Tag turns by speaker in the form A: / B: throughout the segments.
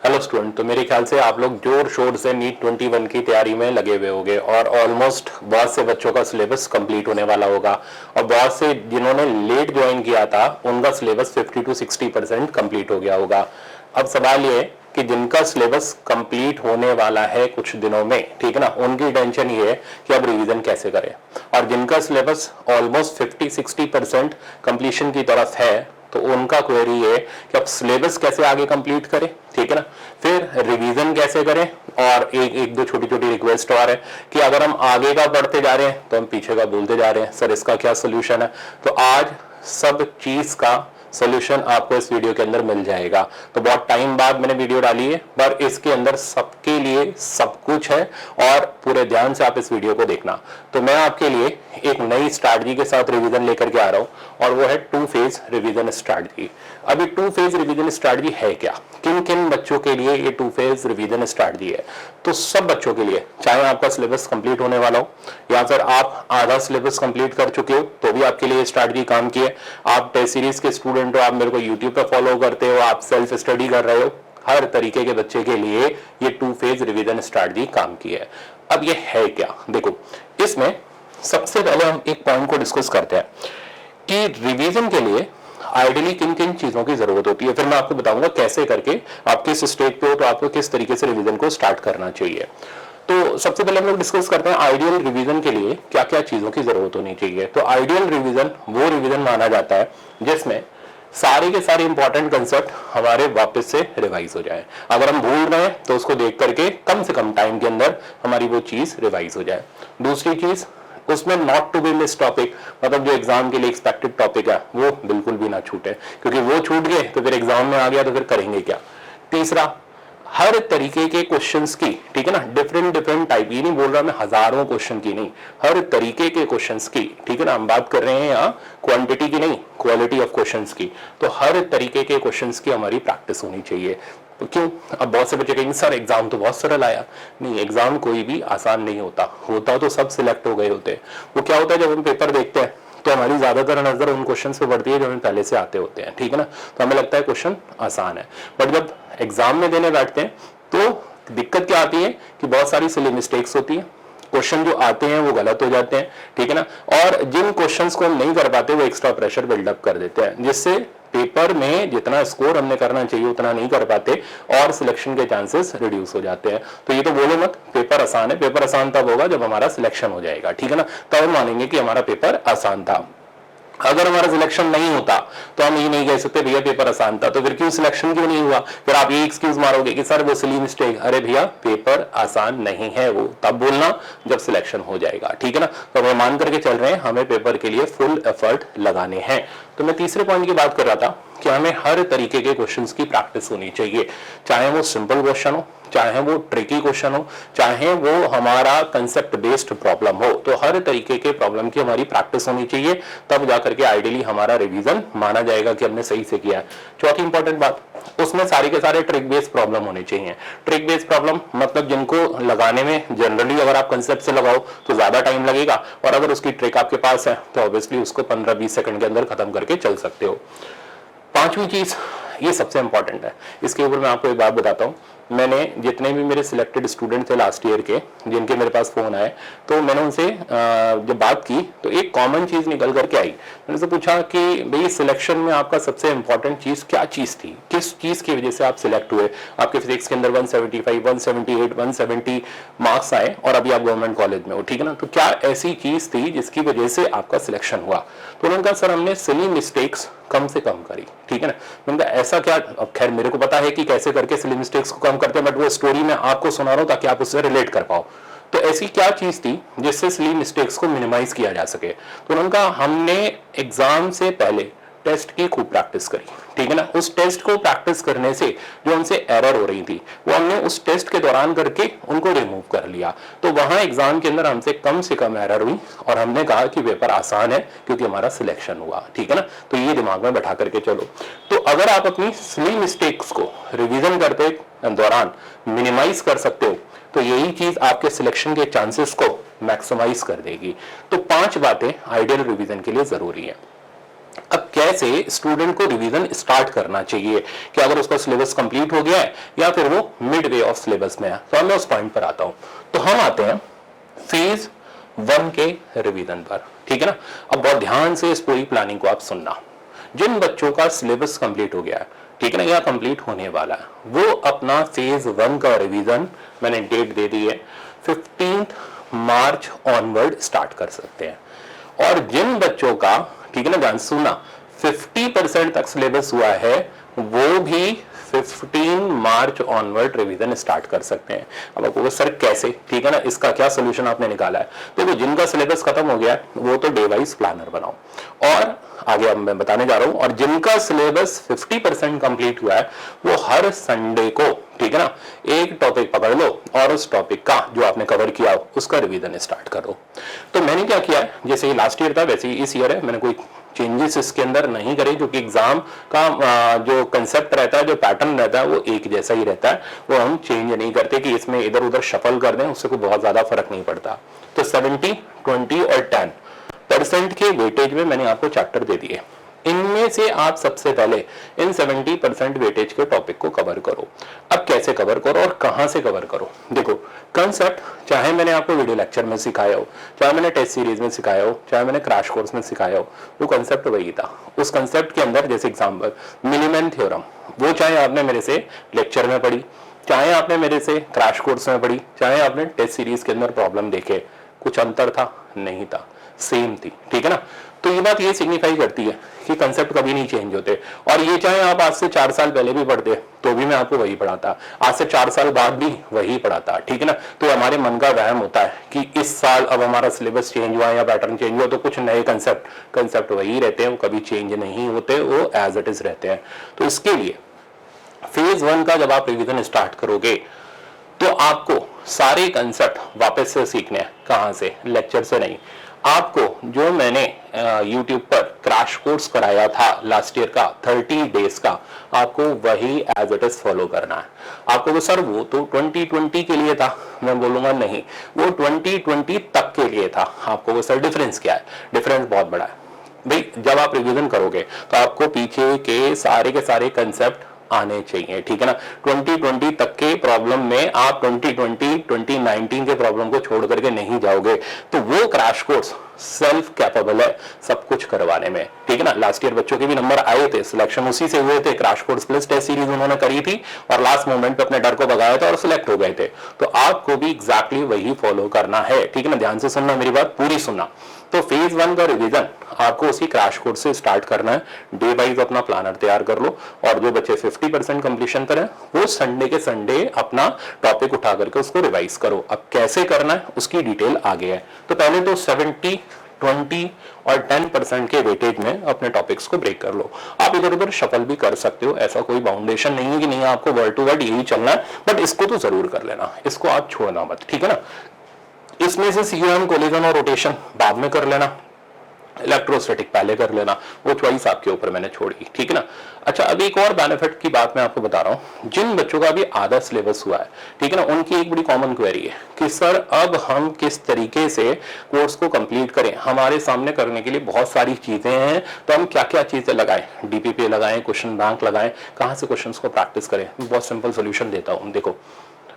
A: Hello student, तो मेरे ख्याल से आप लोग जोर शोर से नीट 21 की तैयारी में लगे हुए होंगे और ऑलमोस्ट बहुत से बच्चों का सिलेबस कंप्लीट होने वाला होगा और बहुत से जिन्होंने लेट ज्वाइन किया था उनका सिलेबस 50 to 60% कंप्लीट हो गया होगा। अब सवाल ये है कि जिनका सिलेबस कंप्लीट होने वाला है कुछ दिनों में, ठीक है ना, उनकी टेंशन ये है कि अब रिवीजन कैसे करें। और जिनका सिलेबस ऑलमोस्ट 50-60% कंप्लीशन की तरफ है तो उनका क्वेरी है कि अब सिलेबस कैसे आगे कंप्लीट करें, ठीक है ना, फिर रिवीजन कैसे करें। और एक दो छोटी छोटी रिक्वेस्ट और है कि अगर हम आगे का पढ़ते जा रहे हैं तो हम पीछे का भूलते जा रहे हैं, सर इसका क्या सोल्यूशन है। तो आज सब चीज का सोल्यूशन आपको इस वीडियो के अंदर मिल जाएगा। तो बहुत टाइम बाद मैंने वीडियो डाली है पर इसके अंदर सबके लिए सब कुछ है और पूरे ध्यान से आप इस वीडियो को देखना। तो मैं आपके लिए एक नई स्ट्रैटेजी के साथ रिवीजन लेकर के आ रहा हूं और वो है 2 फेज रिवीजन स्ट्रैटेजी। अभी 2 फेज रिवीजन स्ट्रैटेजी है क्या, किन किन बच्चों के लिए ये 2 फेज रिवीजन स्ट्रैटेजी है। तो सब बच्चों के लिए, चाहे आपका सिलेबस कंप्लीट होने वाला हो या फिर आप आधा सिलेबस कंप्लीट कर चुके हो तो भी आपके लिए स्ट्रैटेजी काम की है। आप टेस्ट सीरीज के स्टूडेंट हो, आप मेरे को यूट्यूब पे फॉलो करते हो, आप सेल्फ स्टडी कर रहे हो, हर तरीके के बच्चे के लिए ये 2 फेज रिवीजन स्ट्रैटेजी काम की है। अब ये है क्या, देखो इसमें सबसे पहले हम एक पॉइंट को डिस्कस करते हैं कि रिवीजन के लिए आइडियली किन किन चीजों की जरूरत होती है। फिर मैं आपको बताऊंगा कैसे करके आप किस स्टेज पे हो तो आपको किस तरीके से रिवीजन को स्टार्ट करना चाहिए। तो सबसे पहले हम लोग डिस्कस करते हैं आइडियल रिवीजन के लिए क्या क्या चीजों की जरूरत होनी चाहिए। तो आइडियल रिवीजन वो रिवीजन माना जाता है जिसमें सारे के सारे इंपॉर्टेंट कंसेप्ट हमारे वापस से रिवाइज हो जाए। अगर हम भूल रहे हैं तो उसको देख करके कम से कम टाइम के अंदर हमारी वो चीज रिवाइज हो जाए। दूसरी चीज, उसमें not to be miss topic, मतलब जो एग्जाम के लिए एक्सपेक्टेड टॉपिक है वो बिल्कुल भी ना छूटे, क्योंकि वो छूट गए तो फिर एग्जाम में आ गया तो फिर करेंगे क्या। तीसरा, हर तरीके के क्वेश्चंस की, ठीक है ना, डिफरेंट डिफरेंट टाइप, ये नहीं बोल रहा मैं हजारों क्वेश्चन की नहीं, हर तरीके के क्वेश्चंस की, ठीक है ना, हम बात कर रहे हैं यहाँ क्वांटिटी की नहीं, क्वालिटी ऑफ क्वेश्चंस की। तो हर तरीके के क्वेश्चंस की हमारी प्रैक्टिस होनी चाहिए। तो क्यों, अब बहुत से बच्चे कहेंगे सर एग्जाम तो बहुत सरल आया। नहीं, एग्जाम कोई भी आसान नहीं होता तो सब सिलेक्ट हो गए होते। वो क्या होता है, जब हम पेपर देखते हैं तो हमारी ज्यादातर नजर उन क्वेश्चंस पे पड़ती है जो हमें पहले से आते होते हैं, ठीक है ना, तो हमें लगता है क्वेश्चन आसान है। बट जब एग्जाम में देने बैठते हैं तो दिक्कत क्या आती है कि बहुत सारी सिली मिस्टेक्स होती है, क्वेश्चन जो आते हैं वो गलत हो जाते हैं, ठीक है ना, और जिन क्वेश्चंस को हम नहीं कर पाते वो एक्स्ट्रा प्रेशर बिल्डअप कर देते हैं, जिससे पेपर में जितना स्कोर हमने करना चाहिए उतना नहीं कर पाते और सिलेक्शन के चांसेस रिड्यूस हो जाते हैं। तो ये तो बोलो मत पेपर आसान है, पेपर आसान तब होगा जब हमारा सिलेक्शन हो जाएगा, ठीक है ना, तब हम मानेंगे कि हमारा पेपर आसान था। अगर हमारा सिलेक्शन नहीं होता तो हम ये नहीं कह सकते भैया पेपर आसान था, तो फिर क्यों सिलेक्शन क्यों नहीं हुआ। फिर आप ये एक्सक्यूज मारोगे कि सर वो सिली मिस्टेक, अरे भैया पेपर आसान नहीं है, वो तब बोलना जब सिलेक्शन हो जाएगा, ठीक है ना। तो हम मान करके चल रहे हैं हमें पेपर के लिए फुल एफर्ट लगाने हैं। तो मैं तीसरे पॉइंट की बात कर रहा था कि हमें हर तरीके के क्वेश्चंस की प्रैक्टिस होनी चाहिए, चाहे वो सिंपल क्वेश्चन हो, चाहे वो ट्रिकी क्वेश्चन हो, चाहे वो हमारा कंसेप्ट बेस्ड प्रॉब्लम हो। तो हर तरीके के प्रॉब्लम की हमारी प्रैक्टिस होनी चाहिए, तब जाकर के आइडियली हमारा रिवीजन माना जाएगा कि हमने सही से किया है। चौथी इंपॉर्टेंट बात, उसमें सारे के सारे ट्रिक बेस्ड प्रॉब्लम होने चाहिए। ट्रिक बेस्ड प्रॉब्लम मतलब जिनको लगाने में जनरली अगर आप कंसेप्ट से लगाओ तो ज्यादा टाइम लगेगा और अगर उसकी ट्रिक आपके पास है तो ऑब्वियसली उसको 15-20 सेकंड के अंदर खत्म करके चल सकते हो। पांचवी चीज, ये सबसे इंपॉर्टेंट है, इसके ऊपर मैं आपको एक बात बताता हूँ। मैंने जितने भी मेरे सिलेक्टेड स्टूडेंट थे लास्ट ईयर के जिनके मेरे पास फोन आए तो मैंने उनसे जब बात की तो एक कॉमन चीज निकल करके आई। मैंने उनसे पूछा कि भाई सिलेक्शन में आपका सबसे इंपॉर्टेंट चीज क्या चीज थी, किस चीज की वजह से आप सिलेक्ट हुए। आपके फिजिक्स के अंदर 175, 178, 170 मार्क्स आए और अभी आप गवर्नमेंट कॉलेज में हो, ठीक है ना, तो क्या ऐसी चीज थी जिसकी वजह से आपका सिलेक्शन हुआ। तो उन्होंने कहा सर हमने सिली मिस्टेक्स कम से कम करी, ठीक है ना। मैंने कहा ऐसा क्या, अब खैर मेरे को पता है कि कैसे करके सिली मिस्टेक्स को कम करते हैं, बट वो स्टोरी मैं आपको सुना रहा हूं ताकि आप उससे रिलेट कर पाओ। तो ऐसी क्या चीज थी जिससे सिली मिस्टेक्स को मिनिमाइज किया जा सके। तो उन्होंने कहा हमने एग्जाम से पहले टेस्ट की खूब प्रैक्टिस करी, ठीक है ना। उस टेस्ट को प्रैक्टिस करने से जो हमसे एरर हो रही थी वो हमने उस टेस्ट के दौरान करके उनको रिमूव कर लिया। तो वहां एग्जाम के अंदर हमसे कम से कम एरर हुई और हमने कहा कि पेपर आसान है क्योंकि हमारा सिलेक्शन हुआ, ठीक है ना। तो ये दिमाग में बैठा करके चलो। तो अगर आप अपनी सिली मिस्टेक्स को रिविजन करते दौरान मिनिमाइज कर सकते हो तो यही चीज आपके सिलेक्शन के चांसेस को मैक्सिमाइज कर देगी। तो 5 बातें आइडियल रिवीजन के लिए जरूरी है। अब कैसे स्टूडेंट को रिवीजन स्टार्ट करना चाहिए कि अगर उसका सिलेबस कंप्लीट हो गया है या फिर वो मिड वे ऑफ सिलेबस में है, तो मैं उस पॉइंट पर आता हूं। तो हम आते हैं फेज 1 के रिवीजन पर, ठीक है ना। अब बहुत ध्यान से इस पूरी प्लानिंग को आप सुनना। जिन बच्चों का सिलेबस कंप्लीट हो गया है, ठीक है ना, या कंप्लीट होने वाला है, वो अपना फेज 1 का रिवीजन, मैंने डेट दे दी है, 15 मार्च ऑनवर्ड स्टार्ट कर सकते हैं। और जिन बच्चों का, ठीक है ना, ध्यान सुना, 50% तक सिलेबस हुआ है, वो भी 15 मार्च ऑनवर्ड रिवीजन स्टार्ट कर सकते हैं। अब आपको सर कैसे, ठीक है ना, इसका क्या सोल्यूशन आपने निकाला है? देखो, जिनका सिलेबस खत्म हो गया है वो तो डे वाइज प्लानर बनाओ, और आगे अब मैं बताने जा रहा हूं, और जिनका सिलेबस 50% कंप्लीट हुआ है वो हर संडे को, ठीक है ना, एक टॉपिक पकड़ लो और उस टॉपिक का जो आपने कवर किया हो उसका रिवीजन स्टार्ट करो। तो मैंने क्या किया है, जैसे ही लास्ट ईयर था वैसे ही इस ईयर है, मैंने कोई चेंजेस इसके अंदर नहीं करे, क्योंकि एग्जाम का जो कंसेप्ट रहता है, जो पैटर्न रहता है, वो एक जैसा ही रहता है, वो हम चेंज नहीं करते कि इसमें इधर उधर शफल कर दें, उससे कोई बहुत ज्यादा फर्क नहीं पड़ता। तो 70, 20 और 10% के वेटेज में मैंने आपको चैप्टर दे दिए। इनमें से आप सबसे पहले इन 70% वेटेज के टॉपिक को कवर करो। अब कैसे कवर करो और कहां से कवर करो? देखो, कंसेप्ट चाहे मैंने आपको वीडियो लेक्चर में सिखाया हो, चाहे मैंने टेस्ट सीरीज में सिखाया हो, चाहे मैंने क्रैश कोर्स में सिखाया हो, वो कंसेप्ट वही था। उस कंसेप्ट के अंदर, जैसे एग्जांपल मिनिमम थ्योरम, वो चाहे आपने मेरे से लेक्चर में पढ़ी, चाहे आपने मेरे से क्रैश कोर्स में पढ़ी, चाहे आपने टेस्ट सीरीज के अंदर प्रॉब्लम देखे, कुछ अंतर था? नहीं था, सेम थी, ठीक है ना। तो ये बात ये सिग्निफाई करती है कि कंसेप्ट कभी नहीं चेंज होते। और ये चाहे आप आज से 4 साल पहले भी पढ़ते तो भी मैं आपको वही पढ़ाता, आज से 4 साल बाद भी वही पढ़ाता, ठीक है ना। तो हमारे मन का वहम होता है कि इस साल अब हमारा सिलेबस चेंज हुआ या पैटर्न चेंज हुआ तो कुछ नए कंसेप्ट वही रहते हैं, वो कभी चेंज नहीं होते, वो एज इट इज रहते हैं। तो इसके लिए फेज 1 का जब आप रिवीजन स्टार्ट करोगे तो आपको सारे कंसेप्ट वापस से सीखने हैं। कहां से? लेक्चर से नहीं। आपको जो मैंने YouTube पर क्रैश कोर्स कराया था लास्ट ईयर का 30 डेज का, आपको वही एज इट इज फॉलो करना है। आपको वो सर वो तो 2020 के लिए था, मैं बोलूंगा नहीं, वो 2020 तक के लिए था। आपको वो सर डिफरेंस क्या है? डिफरेंस बहुत बड़ा है भाई। जब आप रिवीजन करोगे तो आपको पीछे के सारे कंसेप्ट आने चाहिए, ठीक है ना। 2020 तक के प्रॉब्लम में आप 2020, 2019 के प्रॉब्लम को छोड़ करके नहीं जाओगे। तो वो क्रैश कोर्स सेल्फ कैपेबल है सब कुछ करवाने में, ठीक है ना। लास्ट ईयर बच्चों के भी नंबर आए थे, सिलेक्शन उसी से हुए थे, crash course plus test series उन्होंने करी थी और लास्ट मोमेंट पे अपने डर को भगाया था और सिलेक्ट हो गए थे। तो आपको भी एग्जैक्टली वही फॉलो करना है, ठीक है ना। ध्यान से सुनना, मेरी बात पूरी सुनना। तो फेज 1 का रिवीजन आपको उसी क्रैश कोर्स से स्टार्ट करना है। डे वाइज अपना प्लानर तैयार कर लो, और जो बच्चे 50% कंप्लीशन पर है वो संडे के संडे अपना टॉपिक उठा करके उसको रिवाइज करो। अब कैसे करना है उसकी डिटेल आगे है। तो पहले तो 70, 20 और 10% के वेटेज में अपने टॉपिक्स को ब्रेक कर लो। आप इधर उधर शफल भी कर सकते हो, ऐसा कोई बाउंडेशन नहीं है कि नहीं आपको वर्ड टू वर्ड यही चलना है, बट इसको तो जरूर कर लेना, इसको आप छोड़ना मत, ठीक है ना। इसमें से सीएम, कोलिजन और रोटेशन बाद में कर लेना, इलेक्ट्रोस्टैटिक पहले कर लेना, वो चॉइस आपके ऊपर मैंने छोड़ी, ठीक है ना। अच्छा, अब एक और बेनिफिट की बात मैं आपको बता रहा हूं। जिन बच्चों का भी आधा सिलेबस हुआ है, ठीक है ना, उनकी एक बड़ी कॉमन क्वेरी है कि सर अब हम किस तरीके से कोर्स को कंप्लीट करें, हमारे सामने करने के लिए बहुत सारी चीजें हैं, तो हम क्या क्या चीजें लगाएं, डीपीपी लगाएं, क्वेश्चन बैंक लगाएं, कहां से क्वेश्चन को प्रैक्टिस करें। बहुत सिंपल सोल्यूशन देता हूं। देखो,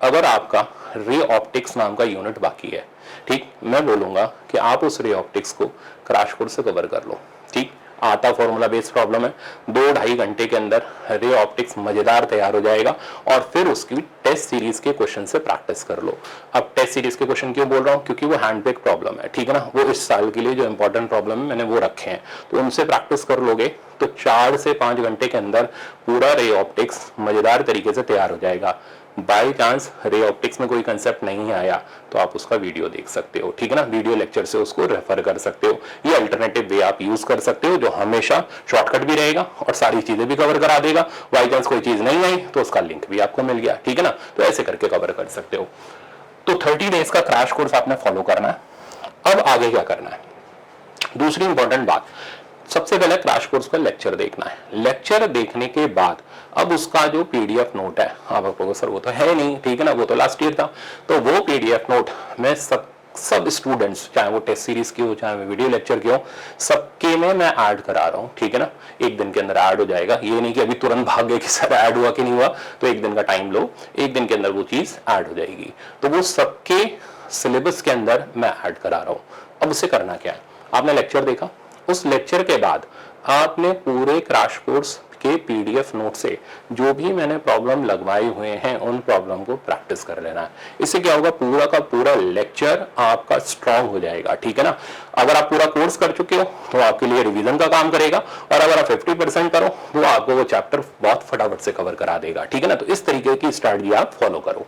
A: अगर आपका रे ऑप्टिक्स नाम का यूनिट बाकी है, ठीक, मैं बोलूंगा कि आप उस रे ऑप्टिक्स को क्रैश कोर्स से कवर कर लो, ठीक। आता फॉर्मूला बेस्ड प्रॉब्लम है, 2-2.5 घंटे के अंदर रे ऑप्टिक्स मजेदार तैयार हो जाएगा, और फिर उसकी टेस्ट सीरीज के क्वेश्चन से प्रैक्टिस कर लो। अब टेस्ट सीरीज के क्वेश्चन क्यों बोल रहा हूं? क्योंकि वो हैंडपिक प्रॉब्लम है, ठीक है ना। वो इस साल के लिए जो इंपॉर्टेंट प्रॉब्लम है मैंने वो रखे हैं, तो उनसे प्रैक्टिस कर लोगे तो 4 से 5 घंटे के अंदर पूरा रे ऑप्टिक्स मजेदार तरीके से तैयार हो जाएगा। बाई चांस रे ऑप्टिक्स में कोई कंसेप्ट नहीं आया तो आप उसका वीडियो देख सकते हो, ठीक है ना, वीडियो लेक्चर से उसको रेफर कर सकते हो। ये अल्टरनेटिव वे आप यूज कर सकते हो जो हमेशा शॉर्टकट भी रहेगा और सारी चीजें भी कवर करा देगा। बाई चांस कोई चीज नहीं आई तो उसका लिंक भी आपको मिल गया, ठीक है ना। तो ऐसे करके कवर कर सकते हो। तो 30 डेज का क्रैश कोर्स आपने फॉलो करना है। अब आगे क्या करना है? दूसरी इंपॉर्टेंट बात, सबसे पहले क्रैश कोर्स का लेक्चर देखना है। लेक्चर देखने के बाद अब उसका जो पीडीएफ नोट है, आप सर वो तो है नहीं, ठीक है ना, वो तो लास्ट ईयर था, तो वो पीडीएफ नोट मैं सब स्टूडेंट्स, चाहे वो टेस्ट सीरीज की हो, चाहे वो वीडियो लेक्चर की हो, सबके में मैं ऐड करा रहा हूँ, ठीक है ना। एक दिन के अंदर ऐड हो जाएगा, ये नहीं कि अभी तुरंत भाग गए कि सर ऐड हुआ कि नहीं हुआ, तो एक दिन का टाइम लो, एक दिन के अंदर वो चीज ऐड हो जाएगी। तो वो सबके सिलेबस के अंदर मैं ऐड करा रहा हूँ। अब उसे करना क्या है, आपने लेक्चर देखा, उस लेक्चर के बाद आपने पूरे क्रैश कोर्स के पीडीएफ नोट से जो भी मैंने प्रॉब्लम लगवाए हुए हैं उन प्रॉब्लम को प्रैक्टिस कर लेना है। इससे क्या होगा, पूरा का पूरा लेक्चर आपका स्ट्रांग हो जाएगा, ठीक है ना। अगर आप पूरा कोर्स कर चुके हो तो आपके लिए रिवीजन का काम करेगा, और अगर आप 50% करो तो आपको वो चैप्टर बहुत फटाफट से कवर करा देगा, ठीक है ना। तो इस तरीके की स्ट्रैटेजी आप फॉलो करो।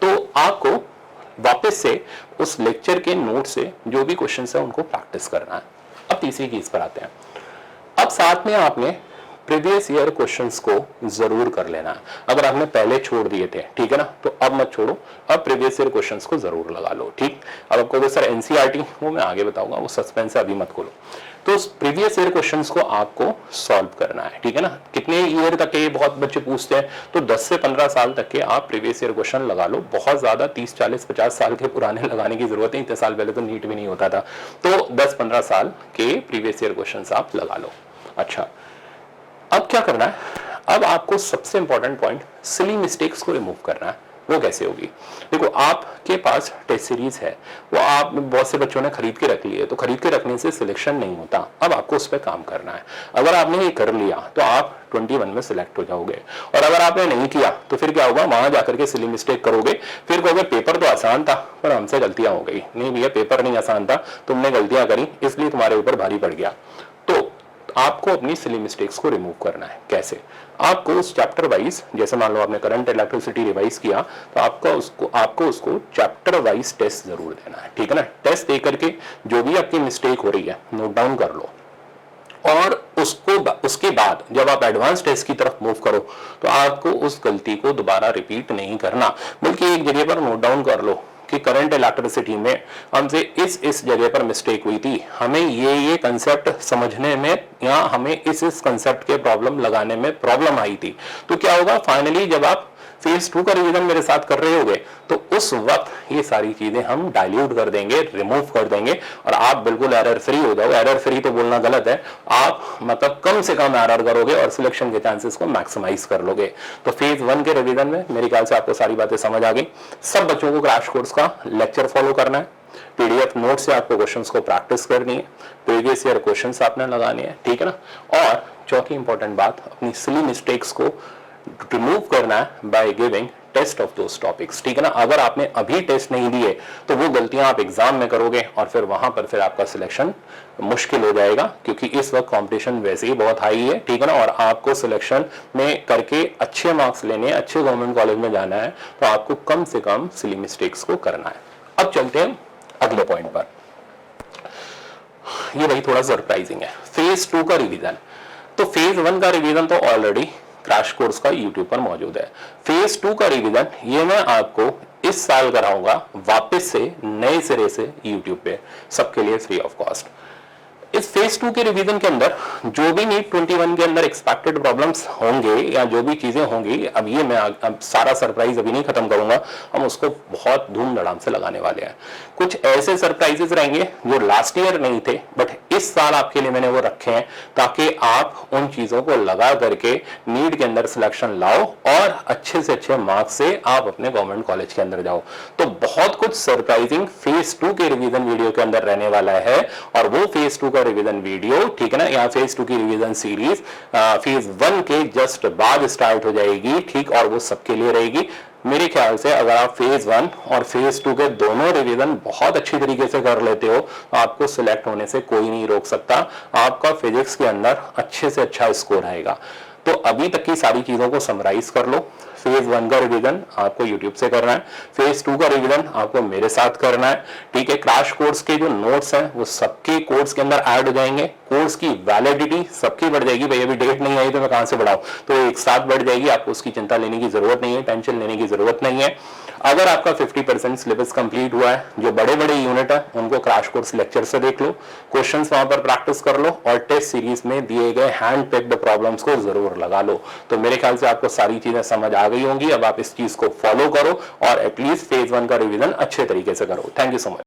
A: तो आपको वापस से उस लेक्चर के नोट से जो भी क्वेश्चन है उनको प्रैक्टिस करना है। अब तीसरी चीज पर आते हैं। अब साथ में आपने प्रीवियस ईयर क्वेश्चंस को जरूर कर लेना है। अगर आपने पहले छोड़ दिए थे, ठीक है ना, तो अब मत छोड़ो, अब प्रीवियस ईयर क्वेश्चंस को जरूर लगा लो, ठीक। अब आपको सर एनसीईआरटी, वो मैं आगे बताऊंगा, वो सस्पेंस है, अभी मत खोलो। तो प्रीवियस ईयर क्वेश्चंस को आपको सॉल्व करना है, ठीक है ना। कितने ईयर तक के, बहुत बच्चे पूछते हैं, तो 10 से 15 साल तक के आप प्रीवियस ईयर क्वेश्चन लगा लो। बहुत ज्यादा 30, 40, 50 साल के पुराने लगाने की जरूरत नहीं, इतने साल पहले तो नीट भी नहीं होता था। तो 10-15 साल के प्रीवियस ईयर क्वेश्चन आप लगा लो। अच्छा, अब क्या करना है, अब आपको सबसे इंपॉर्टेंट पॉइंट, सिली मिस्टेक्स को रिमूव करना है। वो कैसे होगी, देखो आपके पास टेस्ट सीरीज है, वो आप बहुत से बच्चों ने खरीद के रख ली है, तो खरीद के रखने से सिलेक्शन नहीं होता। अब आपको उस पर काम करना है। अगर आपने ये कर लिया तो आप 21 में सिलेक्ट हो जाओगे, और अगर आपने नहीं किया तो फिर क्या होगा, वहां जाकर के सिली मिस्टेक करोगे, फिर कहोगे पेपर तो आसान था पर हमसे गलतियां हो गई। नहीं भैया, पेपर नहीं आसान था, तुमने गलतियां करी इसलिए तुम्हारे ऊपर भारी पड़ गया। तो आपको अपनी सिली मिस्टेक्स को रिमूव करना है। कैसे, आपको उस चैप्टर वाइज, जैसे मान लो आपने करंट इलेक्ट्रिसिटी रिवाइज किया, तो आपको उसको चैप्टर वाइज टेस्ट जरूर देना है, ठीक है ना। टेस्ट दे करके जो भी आपकी मिस्टेक हो रही है नोट डाउन कर लो, और उसके बाद जब आप एडवांस टेस्ट की तरफ मूव करो तो आपको उस गलती को दोबारा रिपीट नहीं करना, बल्कि एक जगह पर नोट डाउन कर लो कि करंट इलेक्ट्रिसिटी में हमसे इस जगह पर मिस्टेक हुई थी, हमें ये कंसेप्ट समझने में या हमें इस कंसेप्ट के प्रॉब्लम लगाने में प्रॉब्लम आई थी। तो क्या होगा, फाइनली जब आप फेज 2 का रिवीजन मेरे साथ कर रहे होगे तो उस वक्त ये सारी चीजें हम डाइल्यूट कर देंगे, रिमूव कर देंगे, और आप बिल्कुल एरर फ्री हो जाओगे। एरर फ्री तो बोलना गलत है, आप मतलब कम से कम एरर करोगे और सिलेक्शन के चांसेस को मैक्सिमाइज कर लोगे। तो फेज 1 के रिवीजन में मेरे ख्याल से आपको सारी बातें समझ आ गई। सब बच्चों को क्रैश कोर्स का लेक्चर फॉलो करना है, पीडीएफ नोट से आपको क्वेश्चंस को प्रैक्टिस करनी है, प्रीवियस ईयर क्वेश्चंस आपने लगाने हैं, ठीक है ना। और चौथी इंपॉर्टेंट बात, अपनी सिली मिस्टेक्स को रिमूव करना है by giving test of those topics, ठीक है ना। अगर आपने अभी टेस्ट नहीं दिए तो वो गलतियां आप एग्जाम में करोगे और फिर वहां पर फिर आपका सिलेक्शन मुश्किल हो जाएगा, क्योंकि इस वक्त कंपटीशन वैसे ही बहुत हाई है, ठीक है ना। और आपको सिलेक्शन में करके अच्छे मार्क्स लेने, अच्छे गवर्नमेंट कॉलेज में जाना है, तो आपको कम से कम सिली मिस्टेक्स को करना है। अब चलते हैं अगले पॉइंट पर। ये भाई थोड़ा सरप्राइजिंग है, फेज 2 का रिवीजन। तो फेज 1 का रिवीजन तो ऑलरेडी क्रैश कोर्स का यूट्यूब पर मौजूद है। फेज 2 का रिवीजन ये मैं आपको इस साल कराऊंगा वापस से नए सिरे से यूट्यूब पे, सबके लिए फ्री ऑफ कॉस्ट। इस फेज 2 के रिवीजन के अंदर जो भी नीट 21 के अंदर एक्सपेक्टेड प्रॉब्लम्स होंगे या जो भी चीजें होंगी, अब ये मैं अब सारा सरप्राइज अभी नहीं खत्म करूंगा, हम उसको बहुत धूमधड़ाम से लगाने वाले हैं। कुछ ऐसे सरप्राइजेस रहेंगे जो लास्ट ईयर नहीं थे, बट इस साल आपके लिए मैंने वो रखे हैं, ताकि आप उन चीजों को लगा करके नीट के अंदर सिलेक्शन लाओ और अच्छे से अच्छे मार्क्स से आप अपने गवर्नमेंट कॉलेज के अंदर जाओ। तो बहुत कुछ सरप्राइजिंग फेज 2 के रिवीजन वीडियो के अंदर रहने वाला है, और वो फेज 2 रिवीजन वीडियो, ठीक है ना, यहाँ फेज 2 की रिवीजन सीरीज फेज 1 के जस्ट बाद स्टार्ट हो जाएगी, ठीक, और वो सबके लिए रहेगी। मेरे ख्याल से अगर आप फेज 1 और फेज 2 के दोनों रिवीजन बहुत अच्छी तरीके से कर लेते हो तो आपको सिलेक्ट होने से कोई नहीं रोक सकता। आपका फिजिक्स के अंदर अच्छे से अच्छा स्कोर आएगा। तो अभी तक की सारी चीजों को समराइज कर लो। फेज 1 का रिवीजन आपको यूट्यूब से करना है, फेज 2 का रिवीजन आपको मेरे साथ करना है, ठीक है। क्रैश कोर्स के जो नोट्स हैं वो सबके कोर्स के अंदर ऐड हो जाएंगे। कोर्स की वैलिडिटी सबकी बढ़ जाएगी, भाई अभी डेट नहीं आई तो मैं कहां से बढ़ाऊं, तो एक साथ बढ़ जाएगी। आपको उसकी चिंता लेने की जरूरत नहीं है, टेंशन लेने की जरूरत नहीं है। अगर आपका 50% सिलेबस कंप्लीट हुआ है, जो बड़े बड़े यूनिट है उनको क्रैश कोर्स लेक्चर से देख लो, क्वेश्चंस वहां पर प्रैक्टिस कर लो, और टेस्ट सीरीज में दिए गए हैंड पिक्ड प्रॉब्लम्स को जरूर लगा लो। तो मेरे ख्याल से आपको सारी चीजें समझ आ गई होंगी। अब आप इस चीज को फॉलो करो और एटलीस्ट फेज 1 का रिवीजन अच्छे तरीके से करो। Thank you so much.